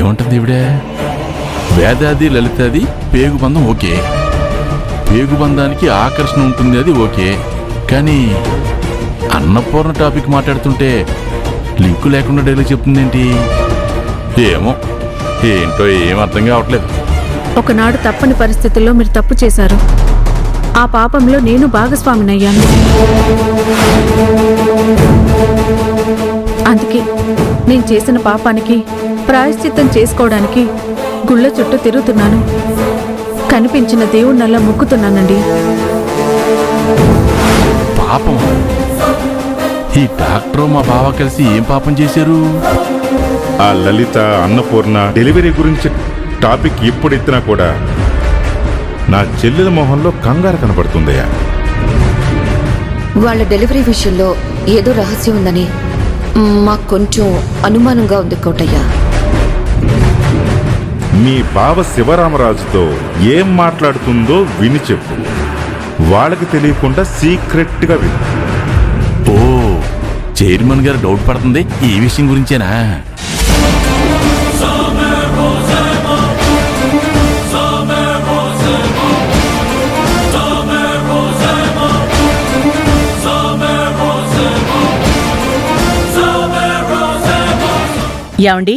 ఏమంటుంది ఇవిడే? వేదాది లలితాది పేగుబంధం ఓకే, పేగుబంధానికి ఆకర్షణ ఉంటుంది, అది ఓకే. కానీ అన్నపూర్ణ టాపిక్ మాట్లాడుతుంటే లింకు లేకుండా డైలాగ్ చెప్తుందేంటి? ఏమో, ఏంటో ఏం అర్థం కావట్లేదు. ఒకనాడు తప్పని పరిస్థితుల్లో మీరు తప్పు చేశారు. ఆ పాపంలో నేను భాగస్వామినయ్యాను. అందుకే నేను చేసిన పాపానికి ప్రాయశ్చిత్తం చేసుకోవడానికి గుళ్ళ చుట్టూ తిరుగుతున్నాను. కనిపించిన దేవుణ్ణల్లా మొక్కుతున్నానండి. పాపం? ఈ డాక్టర్ మా బావ కలిసి ఏం పాపం చేశారు? ఆ లలిత, అన్నపూర్ణ డెలివరీ గురించి టాపిక్ ఎప్పుడెత్తినా కూడా నా చెల్లెల మొహంలో కంగారు కనబడుతుందయ్యా. వాళ్ళ డెలివరీ విషయంలో ఏదో రహస్యం ఉందని మాకు కొంచెం అనుమానంగా ఉంది కోటయ్య. మీ బావ శివరామరాజుతో ఏం మాట్లాడుతుందో విని చెప్పు. వాళ్ళకి తెలియకుండా సీక్రెట్గా విను. ఓ, చైర్మన్ గారు డౌట్ పడుతుంది ఈ విషయం గురించేనా? ఏమండి,